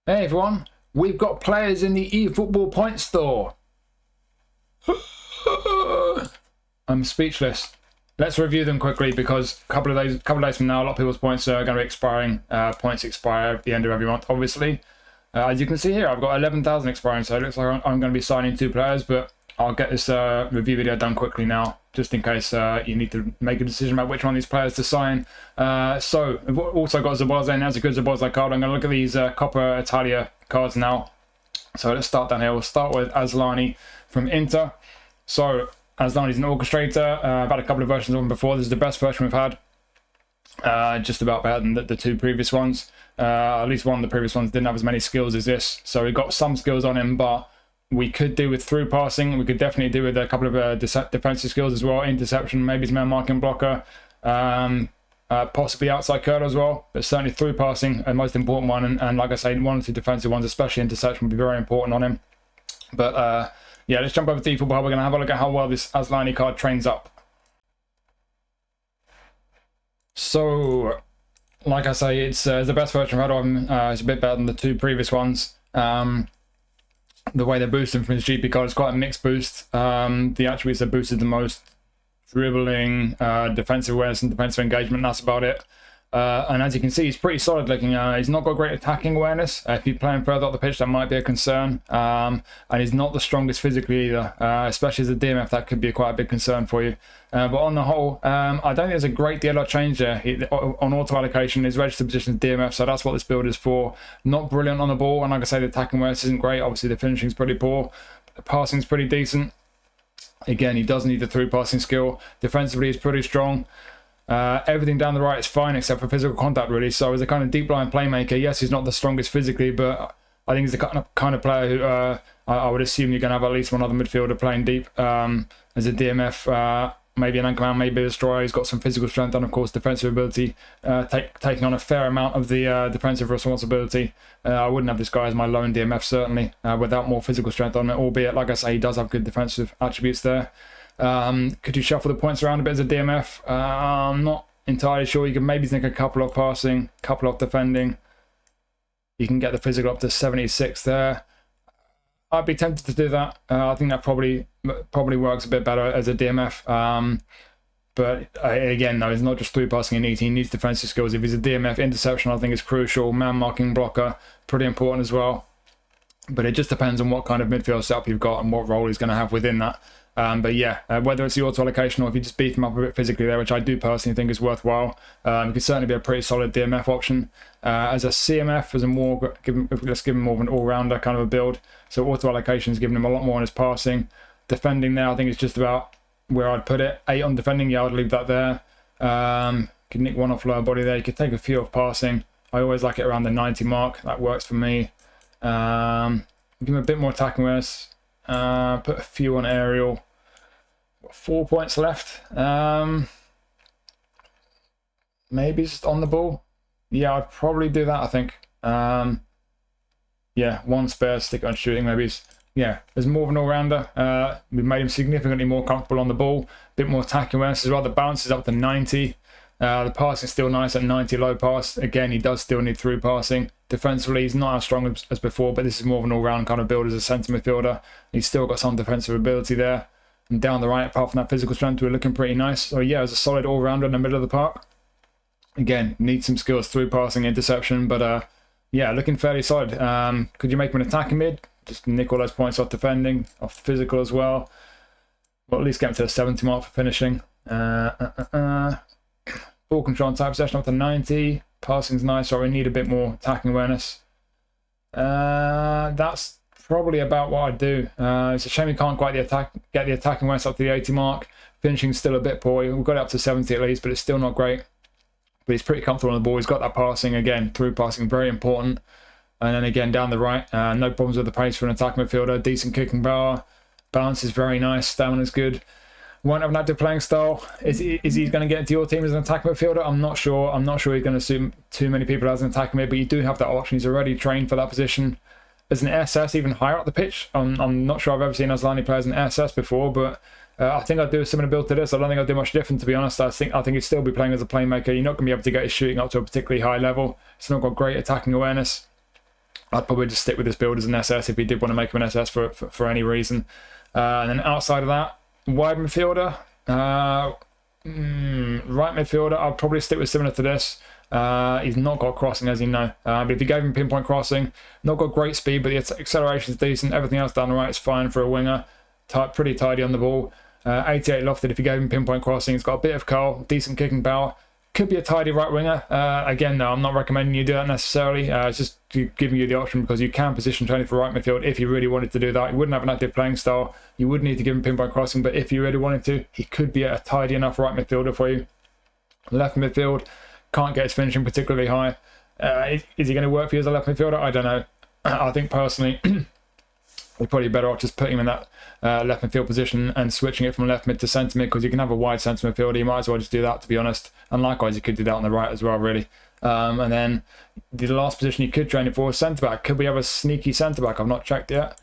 Hey everyone, we've got players in the eFootball point store. I'm speechless. Let's review them quickly because a couple of days from now, a lot of people's points are going to be expiring. Points expire at the end of every month, obviously. As you can see here, I've got 11,000 expiring, so it looks like I'm going to be signing 2 players, but I'll get this review video done quickly now, just in case you need to make a decision about which one of these players to sign. So, we've also got Zabazza, and that's a good Zabazza card. I'm going to look at these Coppa Italia cards now. So, let's start down here. We'll start with Asllani from Inter. So, Asllani's an orchestrator. I've had a couple of versions of him before. This is the best version we've had. Just about better than the 2 previous ones. At least one of the previous ones didn't have as many skills as this. So, we've got some skills on him, but we could do with through passing. We could definitely do with a couple of defensive skills as well. Interception, maybe some man marking blocker, possibly outside curler as well. But certainly through passing, a most important one. And like I say, 1 or 2 defensive ones, especially interception, would be very important on him. But yeah, let's jump over to eFootball. We're going to have a look at how well this Asllani card trains up. So, like I say, it's the best version I've had of him. It's a bit better than the 2 previous ones. The way they boost him from his GP card is quite a mixed boost. The attributes that boosted the most: dribbling, defensive awareness, and defensive engagement. That's about it. And as you can see, he's pretty solid looking. He's not got great attacking awareness. If you play him further up the pitch, that might be a concern. And he's not the strongest physically either, especially as a DMF. That could be quite a big concern for you. But on the whole, I don't think there's a great deal of change there. On auto allocation, his registered position is DMF, so that's what this build is for. Not brilliant on the ball, and like I say, the attacking awareness isn't great. Obviously, the finishing is pretty poor. The passing is pretty decent. Again, he does need the through passing skill. Defensively, he's pretty strong. Everything down the right is fine except for physical contact, really. So as a kind of deep line playmaker, yes, he's not the strongest physically, but I think he's the kind of player who I would assume you're going to have at least one other midfielder playing deep. As a DMF, maybe an anchorman, maybe a destroyer. He's got some physical strength and, of course, defensive ability, taking on a fair amount of the defensive responsibility. I wouldn't have this guy as my lone DMF, certainly, without more physical strength on it, albeit, like I say, he does have good defensive attributes there. Could you shuffle the points around a bit as a DMF? I'm not entirely sure. You can maybe think a couple of passing, couple of defending. You can get the physical up to 76 there. I'd be tempted to do that. I think that probably works a bit better as a DMF. But again, no, it's not just through passing he needs defensive skills. If he's a DMF, interception I think is crucial. Man marking blocker, pretty important as well. But it just depends on what kind of midfield setup you've got and what role he's going to have within that. But yeah, whether it's the auto allocation or if you just beef him up a bit physically there, which I do personally think is worthwhile, it could certainly be a pretty solid DMF option. As a CMF, let's give him more of an all-rounder kind of a build. So auto allocation is giving him a lot more on his passing. Defending there, I think it's just about where I'd put it. 8 on defending, yeah, I'd leave that there. Could nick 1 off lower body there. You could take a few off passing. I always like it around the 90 mark. That works for me. Give him a bit more attacking awareness. Put a few on aerial. Got 4 points left. Maybe just on the ball. Yeah, I'd probably do that, I think. Yeah, 1 spare, stick on shooting maybe. Yeah, there's more of an all-rounder. We've made him significantly more comfortable on the ball. A bit more attacking awareness as well. The bounce is up to 90. The passing is still nice at 90 low pass. Again, he does still need through passing. Defensively, he's not as strong as before, but this is more of an all-round kind of build as a centre midfielder. He's still got some defensive ability there. And down the right, apart from that physical strength, we're looking pretty nice. So yeah, as a solid all-rounder in the middle of the park. Again, needs some skills through passing, interception, but yeah, looking fairly solid. Could you make him an attacking mid? Just nick all those points off defending, off physical as well. Well, at least get him to the 70 mark for finishing. Ball control and type possession up to 90. Passing's nice, so we need a bit more attacking awareness. That's probably about what I'd do. It's a shame we can't quite get the attacking awareness up to the 80 mark. Finishing's still a bit poor. We've got it up to 70 at least, but it's still not great. But he's pretty comfortable on the ball. He's got that passing, again, through passing, very important. And then again, down the right, no problems with the pace for an attacking midfielder. Decent kicking power. Balance is very nice. Stamina's good. Won't have an active playing style. Is he going to get into your team as an attacking midfielder? I'm not sure. I'm not sure he's going to suit too many people as an attacking mid, but you do have that option. He's already trained for that position. As an SS, even higher up the pitch, I'm not sure I've ever seen Asllani play as an SS before, but I think I'd do a similar build to this. I don't think I'd do much different, to be honest. I think he'd still be playing as a playmaker. You're not going to be able to get his shooting up to a particularly high level. He's not got great attacking awareness. I'd probably just stick with this build as an SS if he did want to make him an SS for any reason. And then outside of that, wide midfielder, right midfielder, I'd probably stick with similar to this. He's not got crossing, as you know. But if you gave him pinpoint crossing, not got great speed, but the acceleration is decent. Everything else down the right is fine for a winger. Pretty tidy on the ball. 88 lofted if you gave him pinpoint crossing. He's got a bit of curl, decent kicking power. Could be a tidy right winger. Again, no, I'm not recommending you do that necessarily. It's just giving you the option because you can position training for right midfield if you really wanted to do that. You wouldn't have an active playing style. You would need to give him pinpoint crossing, but if you really wanted to, he could be a tidy enough right midfielder for you. Left midfield, can't get his finishing particularly high. Is he going to work for you as a left midfielder? I don't know. I think personally, you're probably better off just putting him in that left midfield position and switching it from left mid to centre mid, because you can have a wide centre midfielder. You might as well just do that, to be honest. And likewise, you could do that on the right as well, really. And then the last position you could train it for is centre back. Could we have a sneaky centre back? I've not checked yet.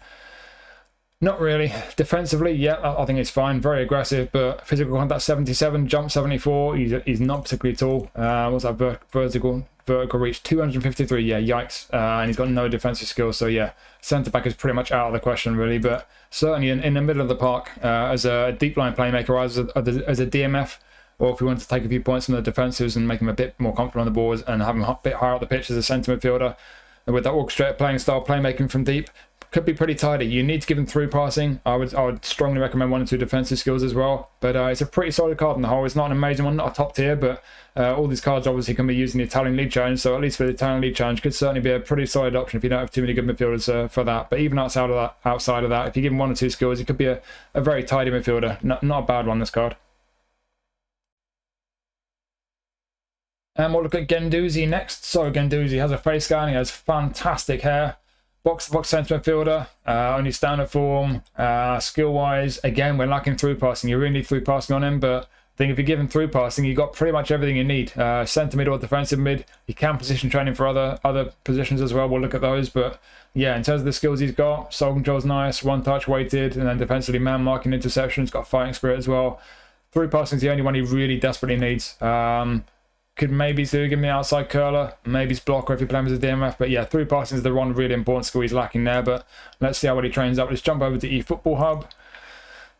Not really. Defensively, yeah, I think it's fine. Very aggressive, but physical contact 77, jump 74. He's not particularly tall. What's that vertical reach? 253. Yeah, yikes. And he's got no defensive skills. So yeah, centre back is pretty much out of the question, really. But certainly in the middle of the park, as a deep line playmaker, or as a DMF, or if we want to take a few points from the defensives and make him a bit more comfortable on the balls and have him a bit higher up the pitch as a centre midfielder, and with that orchestrated playing style, playmaking from deep, could be pretty tidy. You need to give him through passing. I would strongly recommend 1 or 2 defensive skills as well. But it's a pretty solid card on the whole. It's not an amazing one, not a top tier, but all these cards obviously can be used in the Italian League Challenge. So at least for the Italian League Challenge, could certainly be a pretty solid option if you don't have too many good midfielders for that. But even outside of that, if you give him 1 or 2 skills, he could be a very tidy midfielder. Not a bad one, this card. And we'll look at Guendouzi next. So Guendouzi has a face scan. He has fantastic hair. Box-to-box centre midfielder, only standard form. Skill-wise, again, we're lacking through passing. You really need through passing on him, but I think if you give him through passing, you've got pretty much everything you need. Centre mid or defensive mid. You can position training for other positions as well. We'll look at those, but yeah, in terms of the skills he's got, soul control's nice, one touch weighted, and then defensively man marking, interceptions, got fighting spirit as well. Through passing's the only one he really desperately needs. Could maybe give me outside curler, maybe his blocker if you play him as a DMF. But yeah, through passing is the one really important skill he's lacking there. But let's see how well he trains up. Let's jump over to eFootball Hub.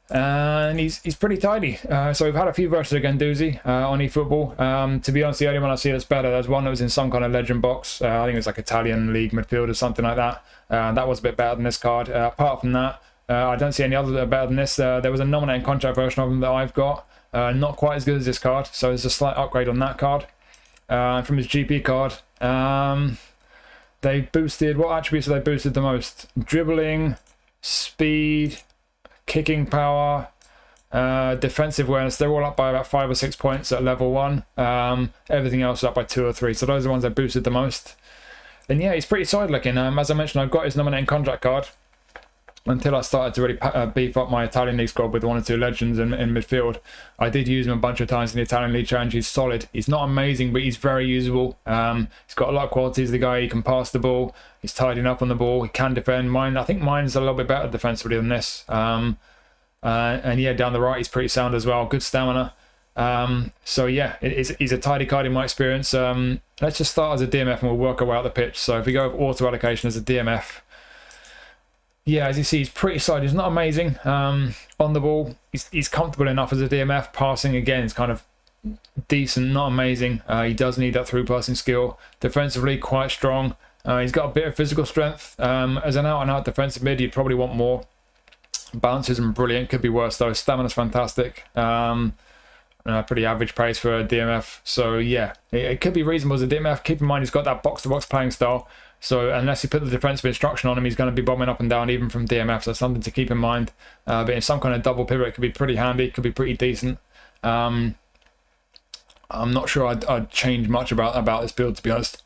And he's pretty tidy. So we've had a few versions of Guendouzi on eFootball. To be honest, the only one I see that's better, there's one that was in some kind of legend box. I think it was like Italian League midfield or something like that. That was a bit better than this card. Apart from that, I don't see any others that are better than this. There was a nominate and contract version of them that I've got. Not quite as good as this card, so there's a slight upgrade on that card. From his GP card, they boosted, what attributes have they boosted the most? Dribbling, speed, kicking power, defensive awareness. They're all up by about 5 or 6 points at level 1. Everything else is up by 2 or 3, so those are the ones that boosted the most. And yeah, he's pretty solid looking. As I mentioned, I've got his nominating contract card until I started to really beef up my Italian League squad with 1 or 2 legends in midfield. I did use him a bunch of times in the Italian League Challenge. He's solid. He's not amazing, but he's very usable. He's got a lot of qualities. The guy, he can pass the ball. He's tied enough on the ball. He can defend. I think mine's a little bit better defensively than this. And yeah, down the right, he's pretty sound as well. Good stamina. So yeah, he's a tidy card in my experience. Let's just start as a DMF and we'll work our way out the pitch. So if we go with auto allocation as a DMF, yeah, as you see, he's pretty solid. He's not amazing on the ball. He's comfortable enough as a DMF. Passing, again, is kind of decent, not amazing. He does need that through passing skill. Defensively, quite strong. He's got a bit of physical strength. As an out-and-out defensive mid, you'd probably want more. Balance isn't brilliant. Could be worse, though. Stamina's fantastic. Pretty average pace for a DMF. So, yeah, it could be reasonable as a DMF. Keep in mind, he's got that box-to-box playing style. So unless you put the defensive instruction on him, he's going to be bombing up and down even from DMF. So something to keep in mind. But in some kind of double pivot, it could be pretty handy. It could be pretty decent. I'm not sure I'd change much about this build, to be honest.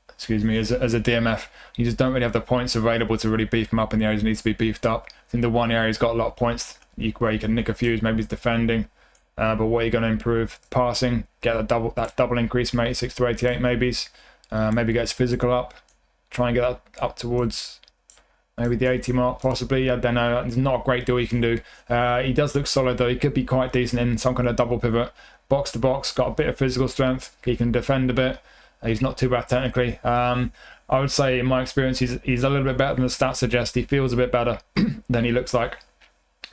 Excuse me, as a DMF. You just don't really have the points available to really beef him up in the areas he needs to be beefed up. I think the one area he's got a lot of points where you can nick a few is maybe he's defending. But what are you going to improve? Passing, get that double increase from 86 to 88 maybes. Maybe get his physical up. Try and get that up towards maybe the 80 mark, possibly. I don't know. There's not a great deal you can do. He does look solid, though. He could be quite decent in some kind of double pivot. Box to box, got a bit of physical strength. He can defend a bit. He's not too bad technically. I I would say, in my experience, he's a little bit better than the stats suggest. He feels a bit better than he looks like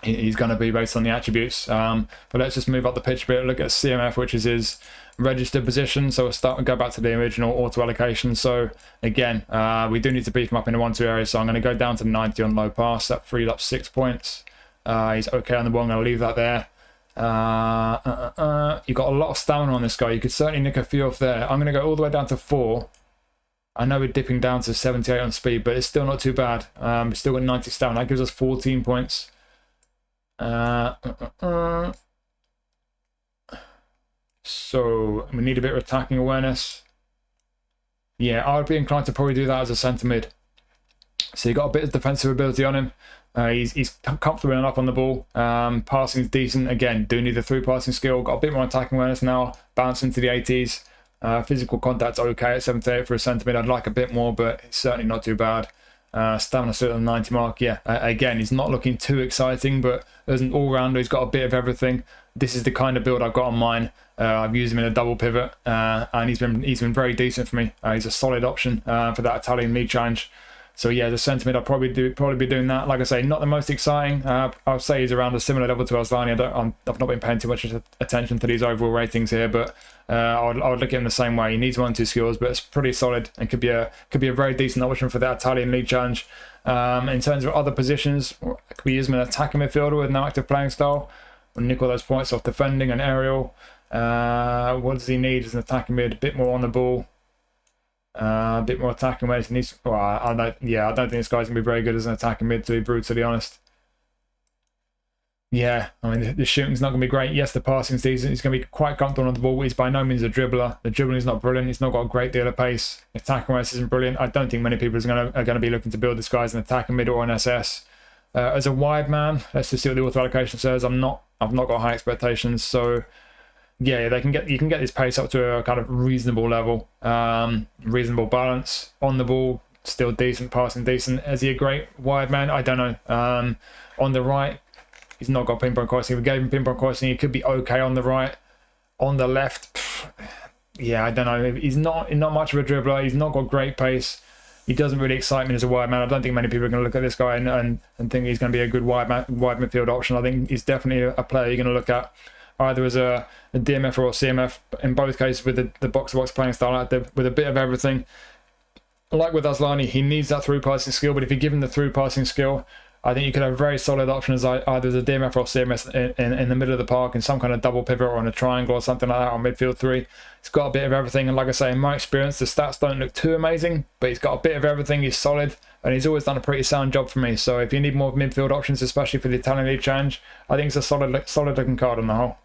he's going to be based on the attributes. But let's just move up the pitch a bit. Look at CMF, which is his registered position. So we'll start and go back to the original auto allocation. So again, we do need to beef him up in the 1-2 area. So I'm going to go down to 90 on low pass. That freed up 6 points. He's okay on the ball. I'm going to leave that there. You've got a lot of stamina on this guy. You could certainly nick a few off there. I'm going to go all the way down to 4. I know we're dipping down to 78 on speed, but it's still not too bad. We've still got 90 stamina. That gives us 14 points. So we need a bit of attacking awareness. Yeah, I would be inclined to probably do that as a centre mid. So you got a bit of defensive ability on him. He's comfortable enough on the ball. Passing's decent. Again, do need the through passing skill. Got a bit more attacking awareness now. Bounce into the 80s. Physical contact's okay at 78 for a centre mid. I'd like a bit more, but it's certainly not too bad. Stamina still at the 90 mark. Yeah, again, he's not looking too exciting, but as an all-rounder, he's got a bit of everything. This is the kind of build I've got on mine. I've used him in a double pivot, and he's been very decent for me. He's a solid option for that Italian League challenge. So yeah, the centre mid, I'll probably be doing that. Like I say, not the most exciting. I'll say he's around a similar level to Asllani. I've not been paying too much attention to these overall ratings here, but I would look at him the same way. He needs 1-2 skills, but it's pretty solid and could be a very decent option for that Italian League challenge. In terms of other positions, could we use him an attacking midfielder with no active playing style? We'll nick all those points off defending and aerial. What does he need as an attacking mid? A bit more on the ball. A bit more attacking ways. I don't think this guy's gonna be very good as an attacking mid, to be brutally honest. Yeah, I mean the shooting's not gonna be great. Yes, the passing's decent. He's gonna be quite comfortable on the ball, but he's by no means a dribbler. The dribbling is not brilliant. He's not got a great deal of pace. Attacking race isn't brilliant. I don't think many people are gonna be looking to build this guy as an attacking mid or an SS. As a wide man, let's just see what the auto allocation says. I've not got high expectations, so. Yeah, you can get this pace up to a kind of reasonable level, reasonable balance on the ball, still decent, passing decent. Is he a great wide man? I don't know. On the right, he's not got pinpoint crossing. If we gave him pinpoint crossing, he could be okay on the right. On the left, yeah, I don't know. He's not much of a dribbler. He's not got great pace. He doesn't really excite me as a wide man. I don't think many people are going to look at this guy and think he's going to be a good wide midfield option. I think he's definitely a player you're going to look at either as a DMF or a CMF, in both cases with the box-to-box playing style out there, with a bit of everything. Like with Asllani, he needs that through passing skill, but if you give him the through passing skill, I think you could have a very solid option as either as a DMF or CMS in the middle of the park in some kind of double pivot or on a triangle or something like that on midfield 3. He's got a bit of everything, and like I say, in my experience, the stats don't look too amazing, but he's got a bit of everything. He's solid, and he's always done a pretty sound job for me. So if you need more midfield options, especially for the Italian League challenge, I think it's a solid looking card on the whole.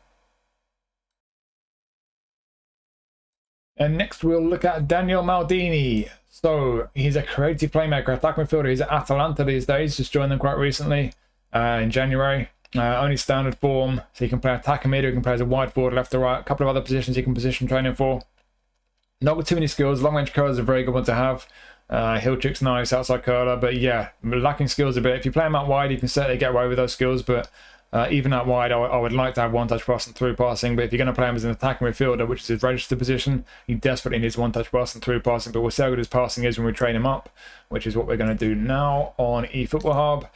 And next we'll look at Daniel Maldini. So he's a creative playmaker, attack midfielder. He's at Atalanta these days, just joined them quite recently in January. Only standard form, so he can play attacking mid, he can play as a wide forward, left to right, a couple of other positions he can position training for. Not with too many skills. Long range curler is a very good one to have. Heel trick's nice, outside curler, but yeah, lacking skills a bit. If you play him out wide, you can certainly get away with those skills, but even out wide, I would like to have one-touch pass and through passing, but if you're going to play him as an attacking midfielder, which is his registered position, he desperately needs one-touch pass and through passing, but we'll see how good his passing is when we train him up, which is what we're going to do now on eFootball Hub.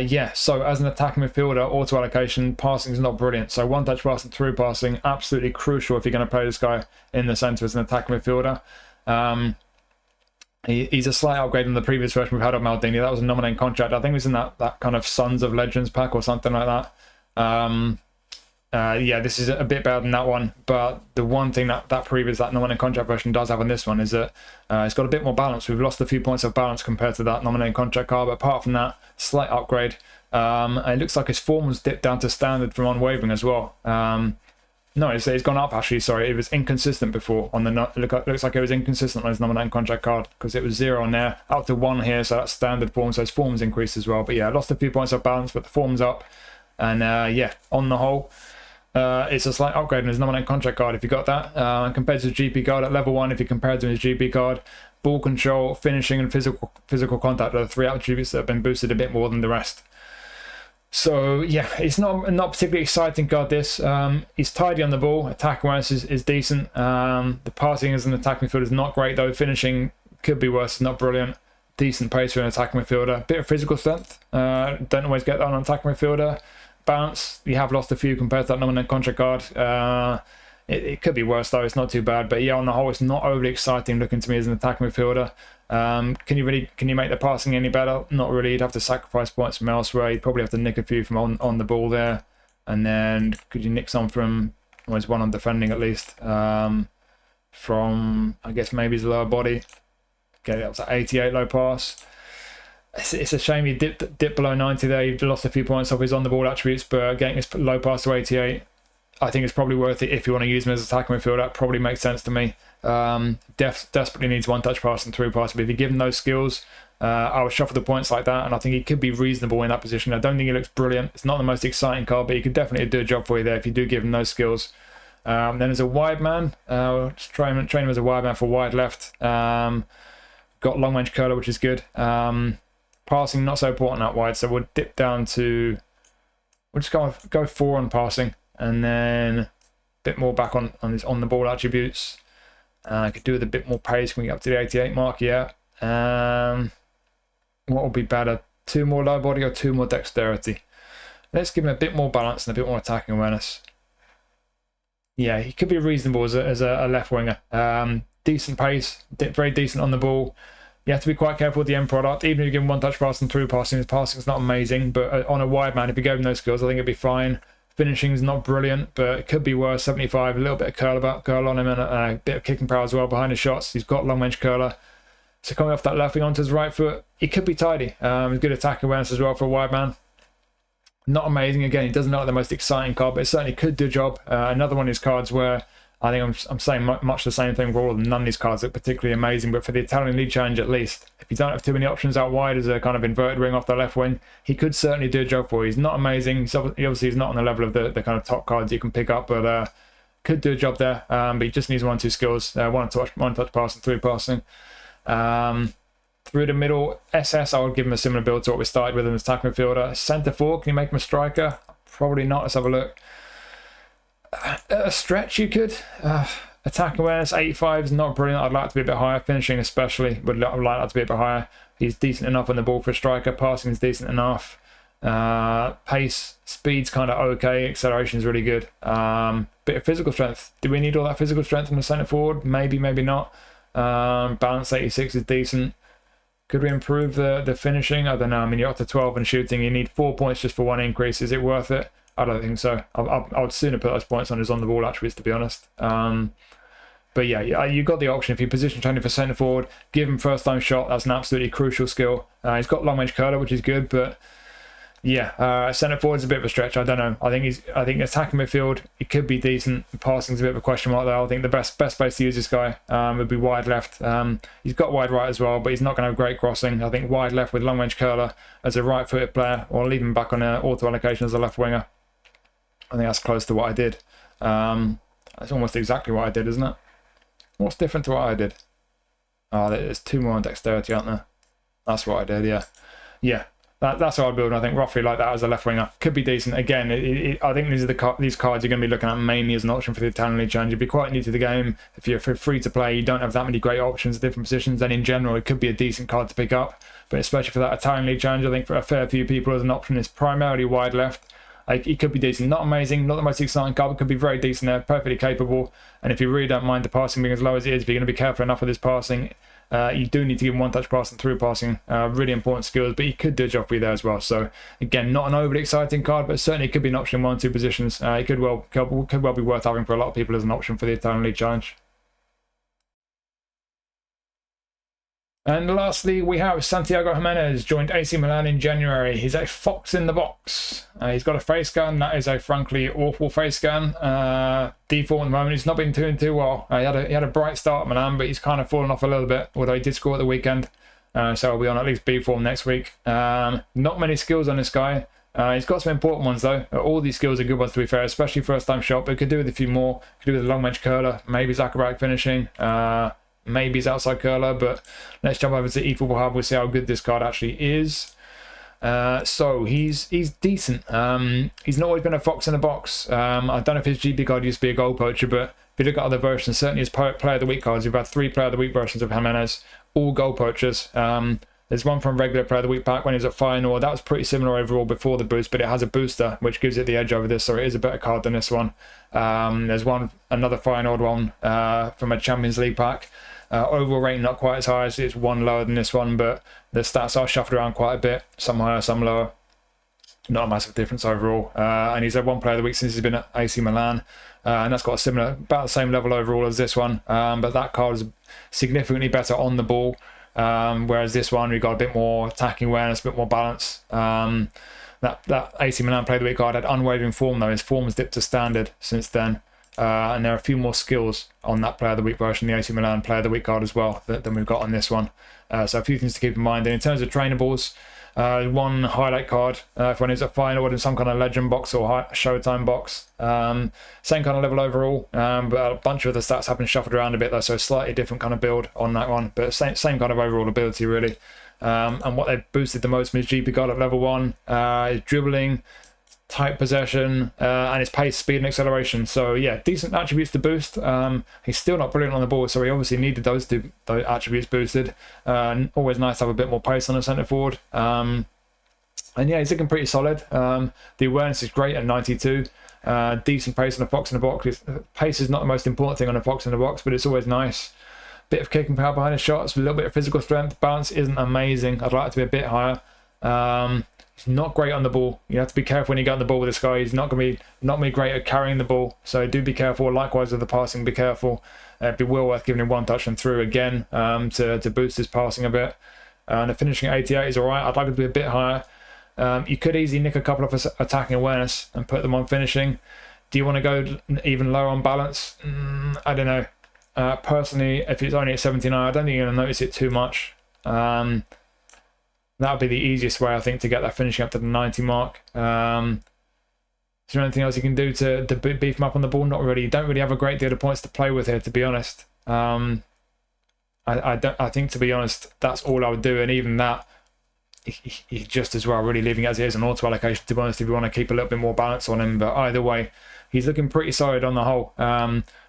Yeah, so as an attacking midfielder, auto allocation, passing is not brilliant, so one-touch pass and through passing, absolutely crucial if you're going to play this guy in the centre as an attacking midfielder. He's a slight upgrade on the previous version we've had of Maldini. That was a nominating contract. I think it was in that kind of Sons of Legends pack or something like that. Yeah, this is a bit better than that one. But the one thing that nominating contract version does have on this one is that it's got a bit more balance. We've lost a few points of balance compared to that nominating contract card. But apart from that, slight upgrade. It looks like his form was dipped down to standard from unwavering as well. No, it's gone up actually. Sorry, it was inconsistent before on the. Looks like it was inconsistent on his nominating contract card because it was 0 on there, up to 1 here. So that's standard form. So his form's increased as well. But yeah, lost a few points of balance, but the form's up. And yeah, on the whole, it's a slight upgrade in his nominating contract card if you got that. Compared to his GP card at level 1, if you compare it to his GP card, ball control, finishing, and physical contact are the 3 attributes that have been boosted a bit more than the rest. So yeah, it's not particularly exciting card this. He's tidy on the ball, attack awareness is decent. The passing as an attack midfielder is not great though. Finishing Could be worse, not brilliant. Decent pace for an attacking midfielder. Bit of physical strength. Don't always get that on an attacking midfielder. Bounce, you have lost a few compared to that nominal contract card. It could be worse though, it's not too bad. But yeah, on the whole, it's not overly exciting looking to me as an attacking midfielder. Can you make the passing any better? Not really. You'd have to sacrifice points from elsewhere. You'd probably have to nick a few from on the ball there. And then could you nick some from, well, there's one on defending at least. From, I guess, maybe his lower body. Get it up to 88 low pass. It's a shame you dipped below 90 there. You've lost a few points off his on the ball attributes, but getting his low pass to 88, I think it's probably worth it if you want to use him as an attacking midfielder. That probably makes sense to me. Desperately needs one touch pass and through pass, but if you give him those skills, I would shuffle the points like that, and I think he could be reasonable in that position. I don't think he looks brilliant. It's not the most exciting card, but he could definitely do a job for you there if you do give him those skills. Then as a wide man, just train him as a wide man for wide left. Got long range curler, which is good. Passing not so important out wide, so we'll dip down to, we'll just go 4 on passing, and then a bit more back on his on the ball attributes. Could do with a bit more pace. Can we get up to the 88 mark? Yeah. What will be better? 2 more low body or 2 more dexterity? Let's give him a bit more balance and a bit more attacking awareness. Yeah, he could be reasonable as a left winger. Decent pace, very decent on the ball. You have to be quite careful with the end product. Even if you give him one touch pass and through passing, his passing is not amazing. But on a wide man, if you gave him those skills, I think it'd be fine. Finishing is not brilliant, but it could be worse. 75, a little bit of curl on him, and a bit of kicking power as well behind his shots. He's got long range curler. So coming off that left wing onto his right foot, he could be tidy. Good attack awareness as well for a wide man. Not amazing. Again, he doesn't look like the most exciting card, but it certainly could do a job. Another one of his cards where I think I'm saying much the same thing for all of them. None of these cards look particularly amazing, but for the Italian League Challenge at least, if you don't have too many options out wide as a kind of inverted wing off the left wing, he could certainly do a job for you. He's not amazing. Obviously, he's not on the level of the kind of top cards you can pick up, but could do a job there. But he just needs 1-2 skills, one touch pass and through passing. Through the middle, SS, I would give him a similar build to what we started with him as attacking midfielder. Centre forward, can you make him a striker? Probably not. Let's have a look. A stretch you could. Attack awareness 85 is not brilliant. I'd like to be a bit higher. Finishing especially would like that to be a bit higher. He's decent enough on the ball for a striker. Passing is decent enough. Pace, speed's kind of okay. Acceleration is really good. Bit of physical strength. Do we need all that physical strength from the centre forward? Maybe, maybe not. Balance 86 is decent. Could we improve the finishing? I don't know. I mean, you're up to 12 and shooting. You need 4 points just for 1 increase. Is it worth it? I don't think so. I would sooner put those points on his on-the-ball attributes, to be honest. But yeah, you've got the option. If you position training for centre forward, give him first-time shot. That's an absolutely crucial skill. He's got long-range curler, which is good, but yeah, centre forward's a bit of a stretch. I don't know. I think attacking midfield, it could be decent. Passing's a bit of a question mark there. I think the best place to use this guy would be wide left. He's got wide right as well, but he's not going to have great crossing. I think wide left with long-range curler as a right-footed player, or leave him back on an auto allocation as a left winger. I think that's close to what I did. That's almost exactly what I did, isn't it? What's different to what I did? Oh, there's 2 more on dexterity, aren't there? That's what I did, yeah. Yeah, that's how I'd build, I think, roughly like that as a left winger. Could be decent. Again, I think these cards you're going to be looking at mainly as an option for the Italian League Challenge. If you're quite new to the game, if you're free to play, you don't have that many great options at different positions, then in general, it could be a decent card to pick up. But especially for that Italian League Challenge, I think for a fair few people as an option, it's primarily wide left. He could be decent, not amazing, not the most exciting card, but could be very decent there, perfectly capable. And if you really don't mind the passing being as low as it is, if you're going to be careful enough with his passing, you do need to give him 1 touch pass and through passing. Really important skills, but he could do a job for you there as well. So again, not an overly exciting card, but certainly could be an option in 1-2 positions. It could well be worth having for a lot of people as an option for the Italian League Challenge. And lastly, we have Santiago Giménez, joined AC Milan in January. He's a fox in the box. He's got a face scan. That is a frankly awful face scan. Default at the moment. He's not been doing too well. He had a bright start at Milan, but he's kind of fallen off a little bit, although he did score at the weekend. So he'll be on at least B form next week. Not many skills on this guy. He's got some important ones though. All these skills are good ones, to be fair, especially first time shot, but could do with a few more. Could do with a long range curler, maybe his acrobatic finishing. Maybe he's outside curler, but let's jump over to eFootball Hub. We'll see how good this card actually is. So he's decent. He's not always been a fox in the box. I don't know if his GP card used to be a goal poacher, but if you look at other versions, certainly his Player of the Week cards, you've had 3 Player of the Week versions of Giménez. all goal poachers. There's one from regular player of the week pack when he was at final. That was pretty similar overall before the boost, but it has a booster, which gives it the edge over this, so it is a better card than this one. There's another final one from a Champions League pack. Overall rating not quite as high, so it's one lower than this one, but the stats are shuffled around quite a bit, some higher, some lower. Not a massive difference overall. And he's had one player of the week since he's been at AC Milan, and that's got a similar, about the same level overall as this one, but that card is significantly better on the ball. Whereas this one, we've got a bit more attacking awareness, a bit more balance. That AC Milan Player of the Week card had unwavering form, though. His form has dipped to standard since then. And there are a few more skills on that Player of the Week version, the AC Milan Player of the Week card as well, than we've got on this one. So a few things to keep in mind. And in terms of trainables, one highlight card for when it's a final in some kind of legend box or Showtime box. Same kind of level overall, but a bunch of the stats have been shuffled around a bit though, so a slightly different kind of build on that one, but same kind of overall ability really. And what they've boosted the most from his GP card at level 1 is dribbling, tight possession, and his pace, speed and acceleration. So yeah, decent attributes to boost. He's still not brilliant on the ball, so he obviously needed those attributes boosted. Always nice to have a bit more pace on a centre forward. And yeah, he's looking pretty solid. The awareness is great at 92. Decent pace on a fox in the box. Pace is not the most important thing on a fox in the box, but it's always nice. Bit of kicking power behind his shots, a little bit of physical strength. Balance isn't amazing. I'd like it to be a bit higher. He's not great on the ball. You have to be careful when you get on the ball with this guy. He's not going to be great at carrying the ball, so do be careful. Likewise with the passing, be careful. It'd be well worth giving him one touch and through again to boost his passing a bit. And the finishing at 88 is alright. I'd like it to be a bit higher. You could easily nick a couple of attacking awareness and put them on finishing. Do you want to go even lower on balance? I don't know. Personally, if it's only at 79, I don't think you're going to notice it too much. That would be the easiest way, I think, to get that finishing up to the 90 mark. Is there anything else you can do to beef him up on the ball? Not really. You don't really have a great deal of points to play with here, to be honest. I think, to be honest, that's all I would do. And even that, he's just as well really leaving as it is an auto allocation, to be honest, if you want to keep a little bit more balance on him. But either way, he's looking pretty solid on the whole.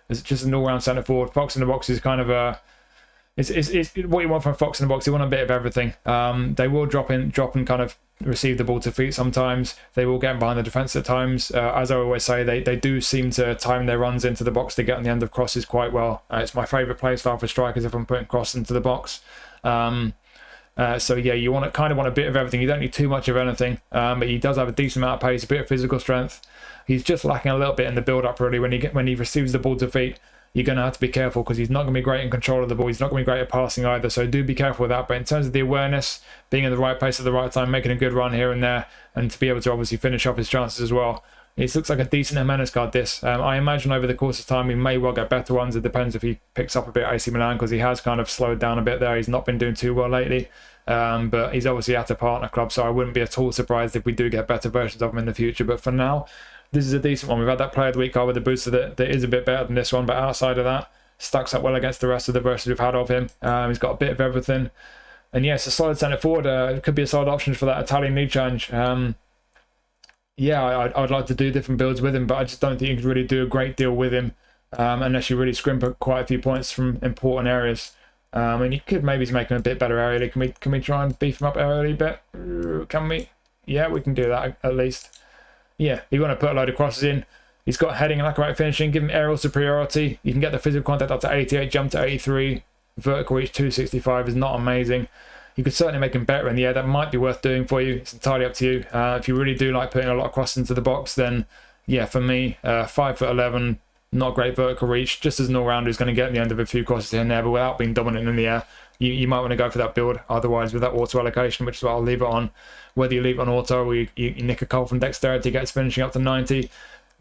It's just an all-round centre forward. Fox in the box is kind of a... It's what you want from a fox in the box. You want a bit of everything. They will drop and kind of receive the ball to feet sometimes. They will get behind the defence at times. As I always say, they do seem to time their runs into the box to get on the end of crosses quite well. It's my favourite play style for strikers if I'm putting cross into the box. So yeah, you want a bit of everything. You don't need too much of anything, but he does have a decent amount of pace, a bit of physical strength. He's just lacking a little bit in the build-up really. When he receives the ball to feet, you're going to have to be careful because he's not going to be great in control of the ball. He's not going to be great at passing either, so do be careful with that. But in terms of the awareness, being in the right place at the right time, making a good run here and there, and to be able to obviously finish off his chances as well, it looks like a decent Giménez card, this. I imagine over the course of time, he may well get better ones. It depends if he picks up a bit AC Milan, because he has kind of slowed down a bit there. He's not been doing too well lately. But he's obviously at a partner club, so I wouldn't be at all surprised if we do get better versions of him in the future. But for now, this is a decent one. We've had that Player of the Week card with the booster that is a bit better than this one, but outside of that, stacks up well against the rest of the versions we've had of him. He's got a bit of everything. And yes, a solid centre forward. It could be a solid option for that Italian League challenge. Yeah, I'd like to do different builds with him, but I just don't think you can really do a great deal with him unless you really scrimp at quite a few points from important areas. And you could maybe make him a bit better early. Can we try and beef him up early a bit? Can we? Yeah, we can do that at least. Yeah, you want to put a load of crosses in. He's got heading and accurate finishing. Give him aerial superiority. You can get the physical contact up to 88, jump to 83. Vertical reach 265 is not amazing. You could certainly make him better in the air. That might be worth doing for you. It's entirely up to you. If you really do like putting a lot of crosses into the box, then yeah, for me, 5'11", not great vertical reach. Just as an all-rounder who's going to get in the end of a few crosses here and there, but without being dominant in the air. You might want to go for that build. Otherwise, with that auto allocation, which is what I'll leave it on. Whether you leave it on auto or you nick a call from dexterity, gets finishing up to 90.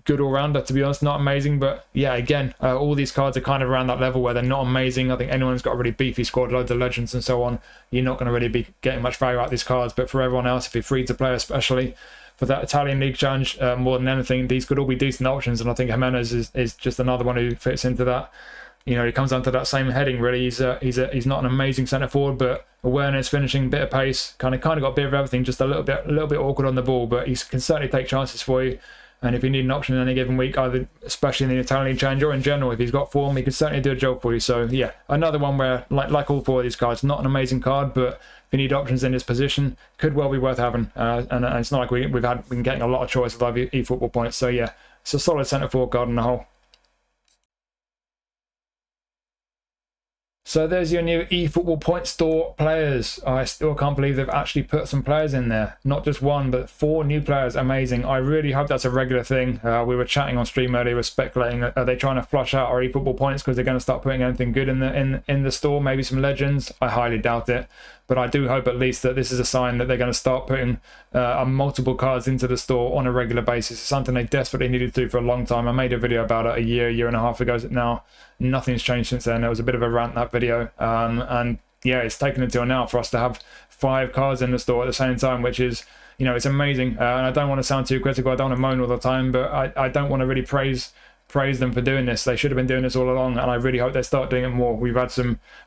Good all-rounder, to be honest, not amazing, but yeah, again, all these cards are kind of around that level where they're not amazing. I think anyone's got a really beefy squad, loads of legends and so on, you're not going to really be getting much value out of these cards. But for everyone else, if you're free to play, especially for that Italian League challenge, more than anything, these could all be decent options, and I think Giménez is just another one who fits into that. You know, he comes down to that same heading really. He's not an amazing centre forward, but awareness, finishing, bit of pace, kind of got a bit of everything. Just a little bit awkward on the ball, but he can certainly take chances for you. And if you need an option in any given week, either especially in the Italian League Challenge or in general, if he's got form, he could certainly do a job for you. So yeah, another one where, like all four of these cards, not an amazing card, but if you need options in this position, could well be worth having. And it's not like we've been getting a lot of choice of live eFootball points. So yeah, it's a solid centre forward card on the whole. So there's your new eFootball point store players. I still can't believe they've actually put some players in there. Not just one, but 4 new players. Amazing. I really hope that's a regular thing. We were chatting on stream earlier, we were speculating, are they trying to flush out our eFootball points because they're going to start putting anything good in the store? Maybe some legends? I highly doubt it. But I do hope at least that this is a sign that they're going to start putting multiple cards into the store on a regular basis. It's something they desperately needed to do for a long time. I made a video about it a year and a half ago now. Nothing's changed since then. It was a bit of a rant, that video. And yeah, it's taken until now for us to have 5 cards in the store at the same time, which is, you know, it's amazing. And I don't want to sound too critical. I don't want to moan all the time, but I don't want to really praise them for doing this. They should have been doing this all along, and I really hope they start doing it more. We've had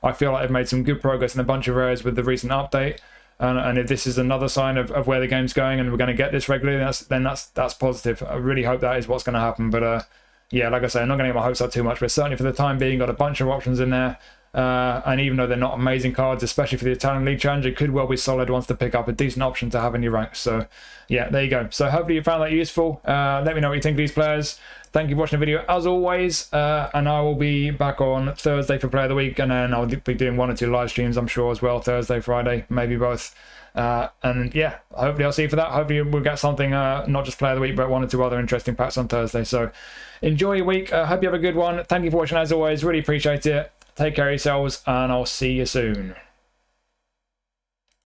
I feel like they've made some good progress in a bunch of areas with the recent update, and if this is another sign of where the game's going and we're going to get this regularly, then that's positive. I really hope that is what's going to happen. But yeah, like I say, I'm not going to get my hopes up too much, but certainly for the time being, got a bunch of options in there. And even though they're not amazing cards, especially for the Italian League Challenge, it could well be solid ones to pick up, a decent option to have in your ranks. So yeah, there you go. So hopefully you found that useful. Let me know what you think of these players. Thank you for watching the video as always, and I will be back on Thursday for Player of the Week, and then I'll be doing 1 or 2 live streams, I'm sure, as well, Thursday, Friday, maybe both. And yeah, hopefully I'll see you for that. Hopefully we'll get something, not just Player of the Week, but 1 or 2 other interesting packs on Thursday. So enjoy your week. Hope you have a good one. Thank you for watching as always. Really appreciate it. Take care of yourselves, and I'll see you soon.